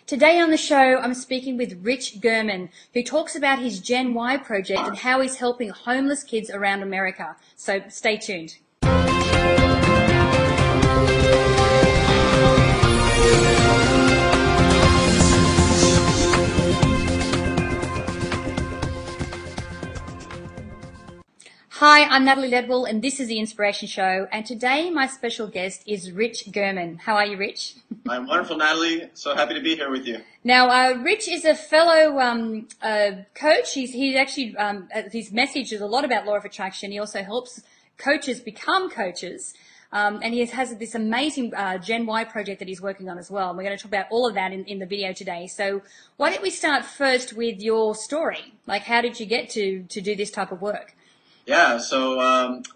Today on the show, I'm speaking with Rich German, who talks about his Gen Y project and how he's helping homeless kids around America. So stay tuned. Hi, I'm Natalie Ledwell, and this is The Inspiration Show. And today, my special guest is Rich German. How are you, Rich? I'm wonderful, Natalie. So happy to be here with you. Now, Rich is a fellow coach. He's actually, his message is a lot about law of attraction. He also helps coaches become coaches. And he has this amazing Gen Y project that he's working on as well. And we're going to talk about all of that in the video today. So why don't we start first with your story? Like, how did you get to do this type of work? Yeah, so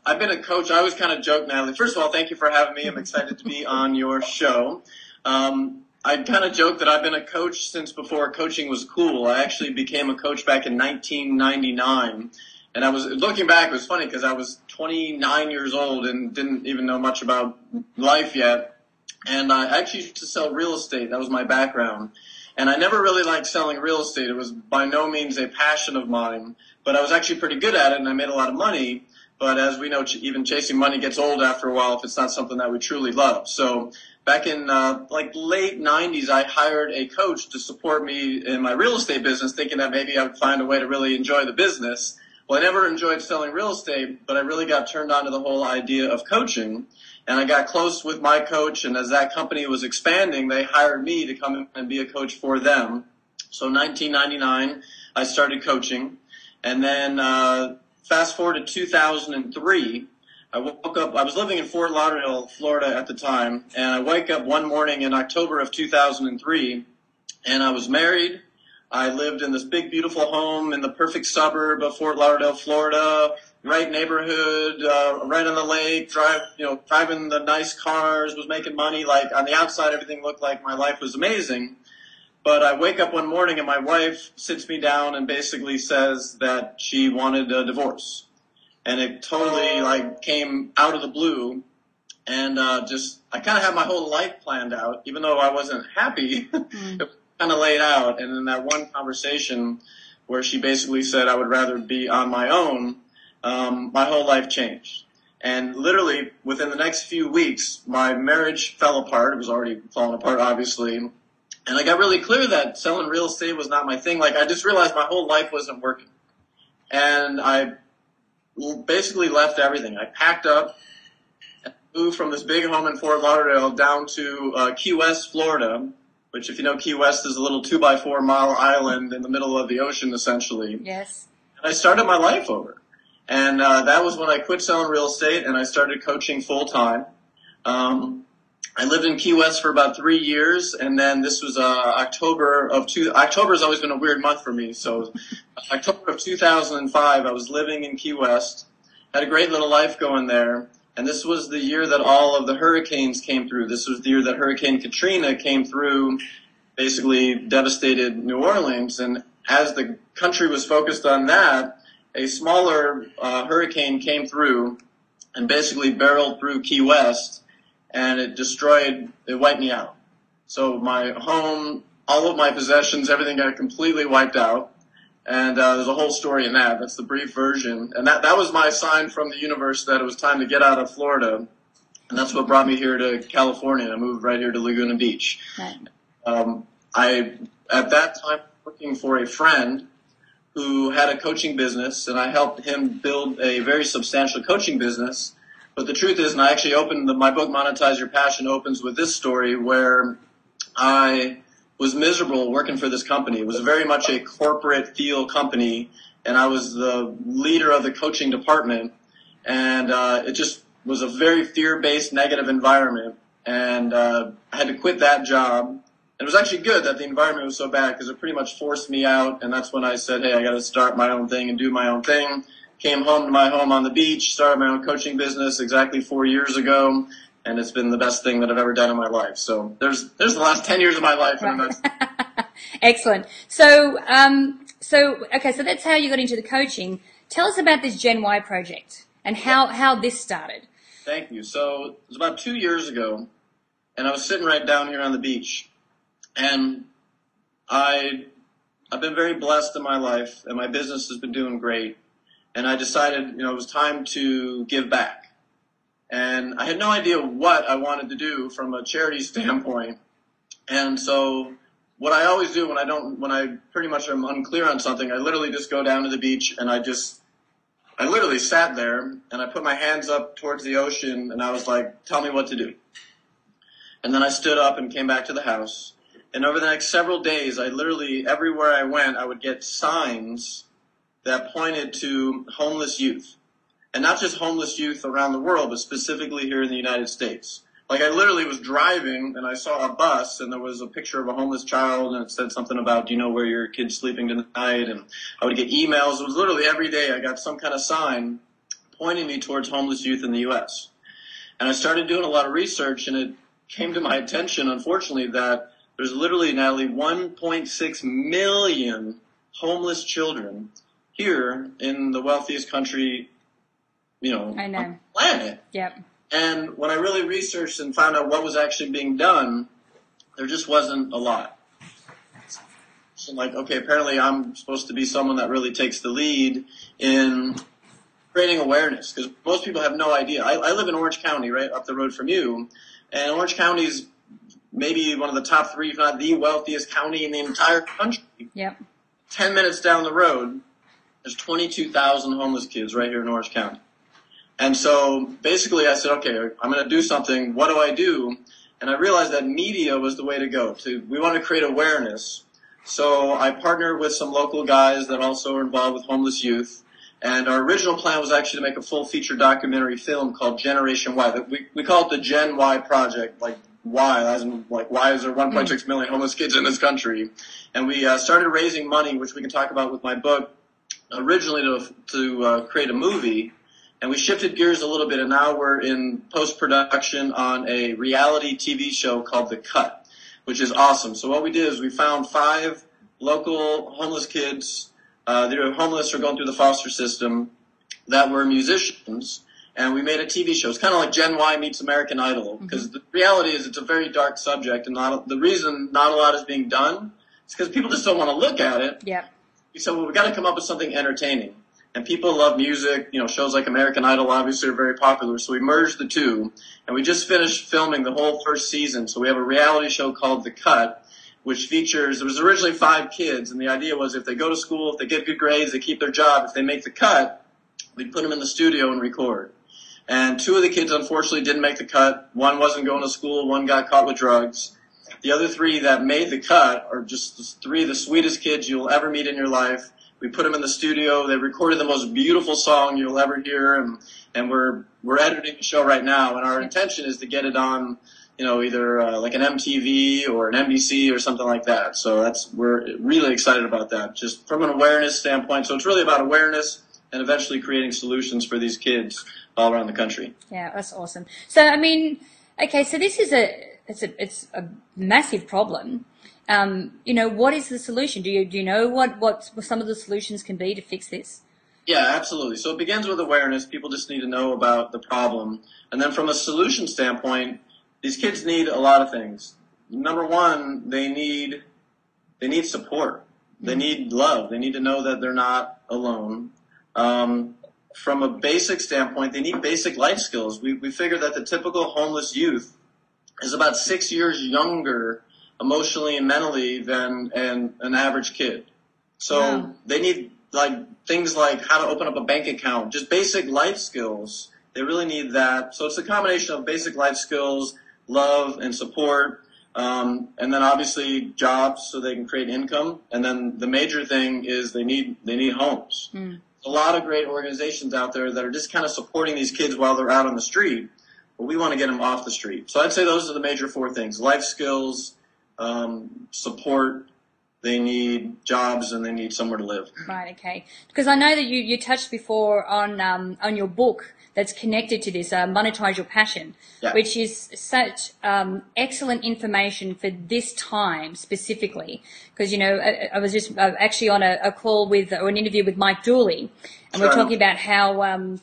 I've been a coach. I always kind of joke, Natalie. First of all, thank you for having me. I'm excited to be on your show. I kind of joke that I've been a coach since before coaching was cool. I actually became a coach back in 1999. And I was looking back, it was funny because I was 29 years old and didn't even know much about life yet. And I actually used to sell real estate. That was my background. And I never really liked selling real estate. It was by no means a passion of mine, but I was actually pretty good at it, and I made a lot of money. But as we know, even chasing money gets old after a while if it's not something that we truly love. So back in late 90s, I hired a coach to support me in my real estate business, thinking that maybe I would find a way to really enjoy the business. Well, I never enjoyed selling real estate, but I really got turned on to the whole idea of coaching. And I got close with my coach, and as that company was expanding, they hired me to come in and be a coach for them. So 1999, I started coaching. And then fast forward to 2003, I woke up, I was living in Fort Lauderdale, Florida at the time, and I wake up one morning in October of 2003, and I was married. I lived in this big, beautiful home in the perfect suburb of Fort Lauderdale, Florida. Right neighborhood, right on the lake, driving the nice cars, was making money. Like on the outside, everything looked like my life was amazing. But I wake up one morning and my wife sits me down and basically says that she wanted a divorce. And it totally came out of the blue. And I kind of had my whole life planned out, even though I wasn't happy. It was kind of laid out. And in that one conversation where she basically said I would rather be on my own, my whole life changed. And literally within the next few weeks, my marriage fell apart. It was already falling apart, obviously. And I got really clear that selling real estate was not my thing. I just realized my whole life wasn't working. And I basically left everything. I packed up and moved from this big home in Fort Lauderdale down to Key West, Florida, which if you know Key West is a little 2x4 mile island in the middle of the ocean, essentially. Yes. And I started my life over. And that was when I quit selling real estate and I started coaching full time. I lived in Key West for about 3 years, and then this was October has always been a weird month for me. So October of 2005, I was living in Key West, had a great little life going there. And this was the year that all of the hurricanes came through. This was the year that Hurricane Katrina came through, basically devastated New Orleans. And as the country was focused on that, a smaller hurricane came through and basically barreled through Key West, and it wiped me out. So my home, all of my possessions, everything got completely wiped out. And there's a whole story in that. That's the brief version. And that was my sign from the universe that it was time to get out of Florida. And that's what brought me here to California. I moved right here to Laguna Beach. Right. At that time, working for a friend who had a coaching business, and I helped him build a very substantial coaching business. But the truth is, and I actually opened my book, Monetize Your Passion, opens with this story where I was miserable working for this company. It was very much a corporate feel company, and I was the leader of the coaching department. And it just was a very fear-based, negative environment. And I had to quit that job. And it was actually good that the environment was so bad because it pretty much forced me out. And that's when I said, hey, I got to start my own thing and do my own thing. Came home to my home on the beach, started my own coaching business exactly 4 years ago. And it's been the best thing that I've ever done in my life. So there's the last 10 years of my life. Right. Excellent. So that's how you got into the coaching. Tell us about this Gen Y project and how this started. Thank you. So it was about 2 years ago, and I was sitting right down here on the beach. And I've been very blessed in my life, and my business has been doing great. And I decided, it was time to give back. And I had no idea what I wanted to do from a charity standpoint. And so what I always do when I pretty much am unclear on something, I literally just go down to the beach and I literally sat there and I put my hands up towards the ocean and I was like, tell me what to do. And then I stood up and came back to the house. And over the next several days, I literally, everywhere I went, I would get signs that pointed to homeless youth. And not just homeless youth around the world, but specifically here in the United States. Like I literally was driving and I saw a bus and there was a picture of a homeless child and it said something about, do you know where your kid's sleeping tonight? And I would get emails. It was literally every day I got some kind of sign pointing me towards homeless youth in the U.S. And I started doing a lot of research and it came to my attention, unfortunately, that there's literally, Natalie, 1.6 million homeless children here in the wealthiest country on the planet. Yep. And when I really researched and found out what was actually being done, there just wasn't a lot. So like, okay, apparently I'm supposed to be someone that really takes the lead in creating awareness, because most people have no idea. I live in Orange County, right up the road from you, and Orange County is maybe one of the top 3, if not the wealthiest county in the entire country. Yep. 10 minutes down the road, there's 22,000 homeless kids right here in Orange County. And so basically I said, okay, I'm going to do something. What do I do? And I realized that media was the way to go. We want to create awareness. So I partnered with some local guys that also are involved with homeless youth. And our original plan was actually to make a full feature documentary film called Generation Y. We call it the Gen Y Project, like why, as in like why is there 1.6 million homeless kids in this country? And we started raising money, which we can talk about with my book, originally to create a movie. And we shifted gears a little bit, and now we're in post-production on a reality TV show called The Cut, which is awesome. So what we did is we found 5 local homeless kids, they're homeless or going through the foster system, that were musicians, and we made a TV show. It's kind of like Gen Y meets American Idol, because the reality is it's a very dark subject, and the reason not a lot is being done is because people just don't want to look at it. Yeah. We said, well, we've got to come up with something entertaining. And people love music, shows like American Idol obviously are very popular, so we merged the two, and we just finished filming the whole first season. So we have a reality show called The Cut, which features, there was originally 5 kids, and the idea was if they go to school, if they get good grades, they keep their job, if they make the cut, we'd put them in the studio and record. And 2 of the kids unfortunately didn't make the cut. 1 wasn't going to school, 1 got caught with drugs. The other 3 that made the cut are just 3 of the sweetest kids you'll ever meet in your life. We put them in the studio. They recorded the most beautiful song you'll ever hear, and we're editing the show right now. And our intention is to get it on, either like an MTV or an NBC or something like that. So we're really excited about that, just from an awareness standpoint. So it's really about awareness and eventually creating solutions for these kids all around the country. Yeah, that's awesome. So I mean, okay, so this is it's a massive problem. What is the solution? Do you know what some of the solutions can be to fix this? Yeah, absolutely. So it begins with awareness. People just need to know about the problem. And then from a solution standpoint, these kids need a lot of things. Number one, they need support. They need love. They need to know that they're not alone. From a basic standpoint, they need basic life skills. We figure that the typical homeless youth is about 6 years younger emotionally and mentally than an average kid. So they need things like how to open up a bank account, just basic life skills. They really need that. So it's a combination of basic life skills, love and support, and then obviously jobs so they can create income. And then the major thing is they need homes. A lot of great organizations out there that are just kind of supporting these kids while they're out on the street, but we want to get them off the street. So I'd say those are the major 4 things: life skills, support, they need jobs, and they need somewhere to live. Right, okay. Because I know that you touched before on your book that's connected to this, Monetize Your Passion, which is such excellent information for this time specifically. Because, I was just actually on a call or an interview with Mike Dooley, and we're talking about how,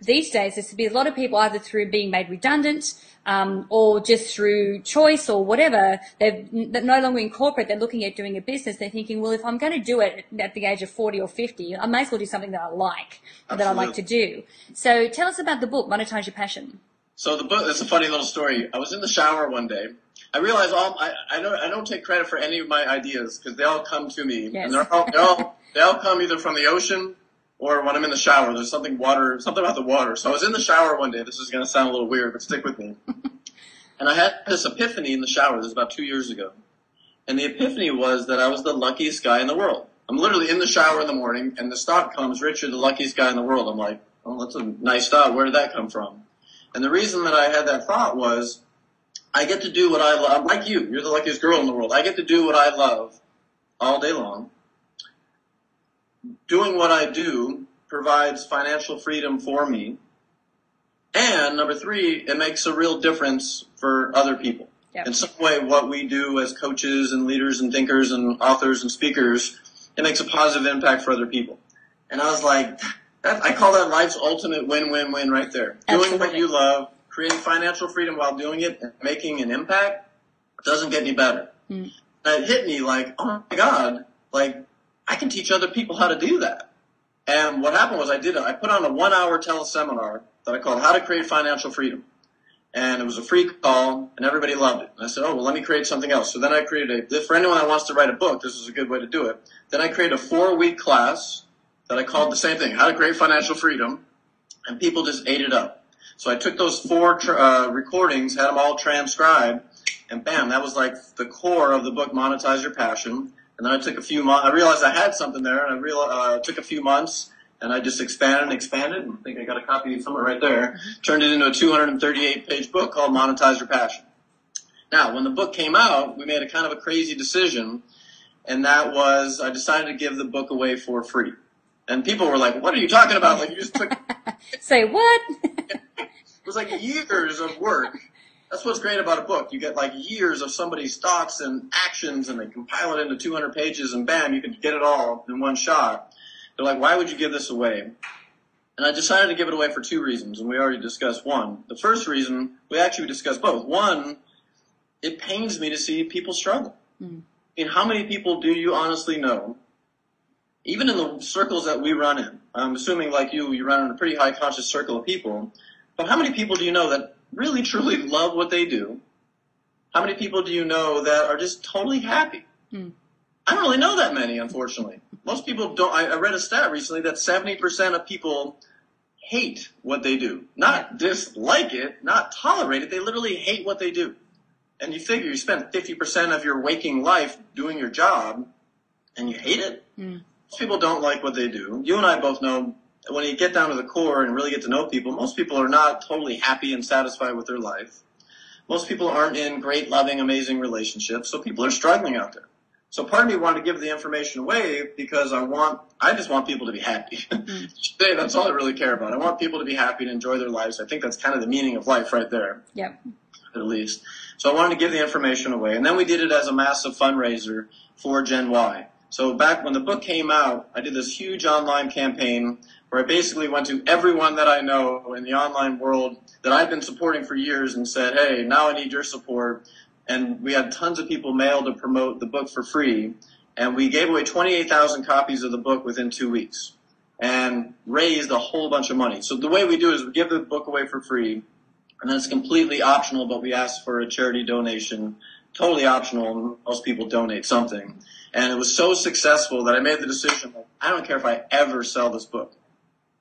these days there's to be a lot of people either through being made redundant, or just through choice or whatever, they're no longer in corporate, they're looking at doing a business, they're thinking, well, if I'm going to do it at the age of 40 or 50, I may as well do something that I like, that I like to do. So tell us about the book, Monetize Your Passion. So the book, it's a funny little story. I was in the shower one day. I realized I don't take credit for any of my ideas because they all come to me. Yes. And they all come either from the ocean or when I'm in the shower. There's something about the water. So I was in the shower one day. This is going to sound a little weird, but stick with me. And I had this epiphany in the shower. This was about 2 years ago. And the epiphany was that I was the luckiest guy in the world. I'm literally in the shower in the morning, and the thought comes, Richard, the luckiest guy in the world. I'm like, oh, that's a nice thought. Where did that come from? And the reason that I had that thought was I get to do what I love. Like you. You're the luckiest girl in the world. I get to do what I love all day long. Doing what I do provides financial freedom for me. And number 3, it makes a real difference for other people. Yep. In some way, what we do as coaches and leaders and thinkers and authors and speakers, it makes a positive impact for other people. And I was like, I call that life's ultimate win-win-win right there. Absolutely. Doing what you love, creating financial freedom while doing it and making an impact doesn't get any better. Mm. That hit me like, oh my God, like I can teach other people how to do that. And what happened was I put on a 1-hour teleseminar that I called How to Create Financial Freedom. And it was a free call, and everybody loved it. And I said, oh, well, let me create something else. So then I created for anyone that wants to write a book, this is a good way to do it. Then I created a 4-week class that I called the same thing, How to Create Financial Freedom, and people just ate it up. So I took those 4 recordings, had them all transcribed, and bam, that was like the core of the book, Monetize Your Passion. And then I took a few months, I realized I had something there, and I took a few months, and I just expanded. I think I got a copy somewhere right there. Turned it into a 238-page book called Monetize Your Passion. Now, when the book came out, we made a kind of a crazy decision, and that was I decided to give the book away for free. And people were like, what are you talking about? Like, you just took... Say what? It was like years of work. That's what's great about a book. You get like years of somebody's thoughts and actions, and they compile it into 200 pages, and bam, you can get it all in one shot. They're like, why would you give this away? And I decided to give it away for 2 reasons, and we already discussed one. The first reason, we actually discussed both. One, it pains me to see people struggle. Mm. I mean, how many people do you honestly know, even in the circles that we run in? I'm assuming like you run in a pretty high conscious circle of people, but how many people do you know that really, truly love what they do? How many people do you know that are just totally happy? Mm. I don't really know that many, unfortunately. Most people don't. I read a stat recently that 70% of people hate what they do. Not dislike it, not tolerate it. They literally hate what they do. And you figure you spend 50% of your waking life doing your job, and you hate it? Mm. Most people don't like what they do. You and I both know when you get down to the core and really get to know people, most people are not totally happy and satisfied with their life. Most people aren't in great, loving, amazing relationships, so people are struggling out there. So part of me wanted to give the information away because I just want people to be happy. Mm-hmm. That's all I really care about. I want people to be happy and enjoy their lives. I think that's kind of the meaning of life right there. Yep. At least. So I wanted to give the information away. And then we did it as a massive fundraiser for Gen Y. So back when the book came out, I did this huge online campaign where I basically went to everyone that I know in the online world that I've been supporting for years and said, hey, now I need your support. And we had tons of people mail to promote the book for free. And we gave away 28,000 copies of the book within 2 weeks and raised a whole bunch of money. So the way we do it is we give the book away for free, and then it's completely optional, but we ask for a charity donation, totally optional. Most people donate something. And it was so successful that I made the decision, like, I don't care if I ever sell this book,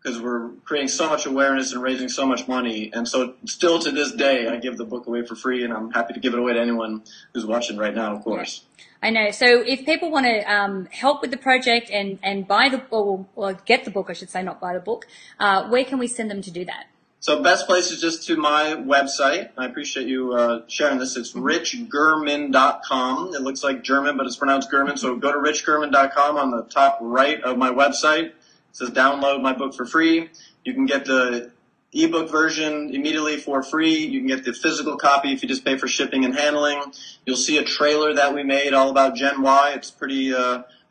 because we're creating so much awareness and raising so much money. And so still to this day, I give the book away for free, and I'm happy to give it away to anyone who's watching right now, of course. I know. So if people want to help with the project and buy the book, or get the book, I should say, not buy the book, where can we send them to do that? So best place is just to my website. I appreciate you sharing this. It's richgerman.com. It looks like German, but it's pronounced German. So go to richgerman.com on the top right of my website. It says download my book for free. You can get the ebook version immediately for free. You can get the physical copy if you just pay for shipping and handling. You'll see a trailer that we made all about Gen Y. It's pretty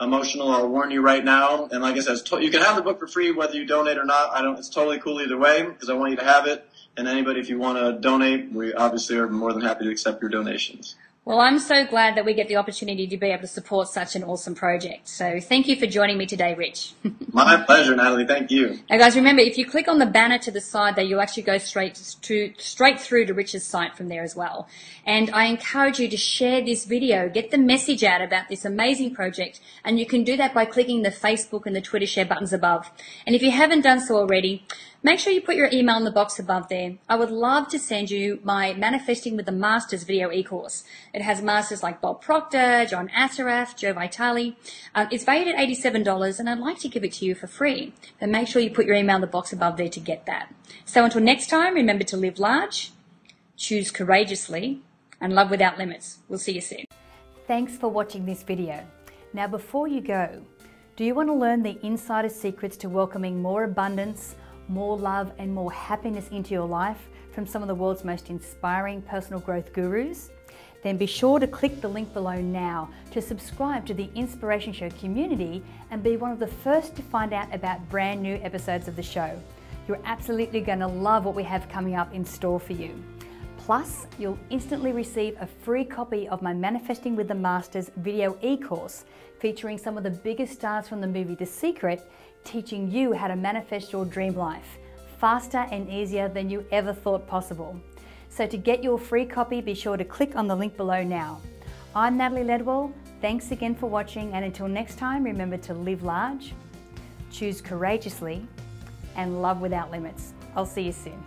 emotional. I'll warn you right now. And like I said, you can have the book for free whether you donate or not. It's totally cool either way because I want you to have it. And anybody, if you want to donate, we obviously are more than happy to accept your donations. Well, I'm so glad that we get the opportunity to be able to support such an awesome project. So thank you for joining me today, Rich. My pleasure, Natalie. Thank you. Now, guys, remember, if you click on the banner to the side there, you'll actually go straight through to Rich's site from there as well. And I encourage you to share this video, get the message out about this amazing project, and you can do that by clicking the Facebook and the Twitter share buttons above. And if you haven't done so already, make sure you put your email in the box above there. I would love to send you my Manifesting with the Masters video e-course. It has masters like Bob Proctor, John Assaraf, Joe Vitale. It's valued at $87, and I'd like to give it to you for free. But make sure you put your email in the box above there to get that. So until next time, remember to live large, choose courageously, and love without limits. We'll see you soon. Thanks for watching this video. Now, before you go, do you want to learn the insider secrets to welcoming more abundance, more love and more happiness into your life from some of the world's most inspiring personal growth gurus? Then be sure to click the link below now to subscribe to the Inspiration Show community and be one of the first to find out about brand new episodes of the show. You're absolutely going to love what we have coming up in store for you. Plus, you'll instantly receive a free copy of my Manifesting with the Masters video e-course featuring some of the biggest stars from the movie The Secret, teaching you how to manifest your dream life faster and easier than you ever thought possible. So to get your free copy, be sure to click on the link below now. I'm Natalie Ledwell. Thanks again for watching, and until next time, remember to live large, choose courageously, and love without limits. I'll see you soon.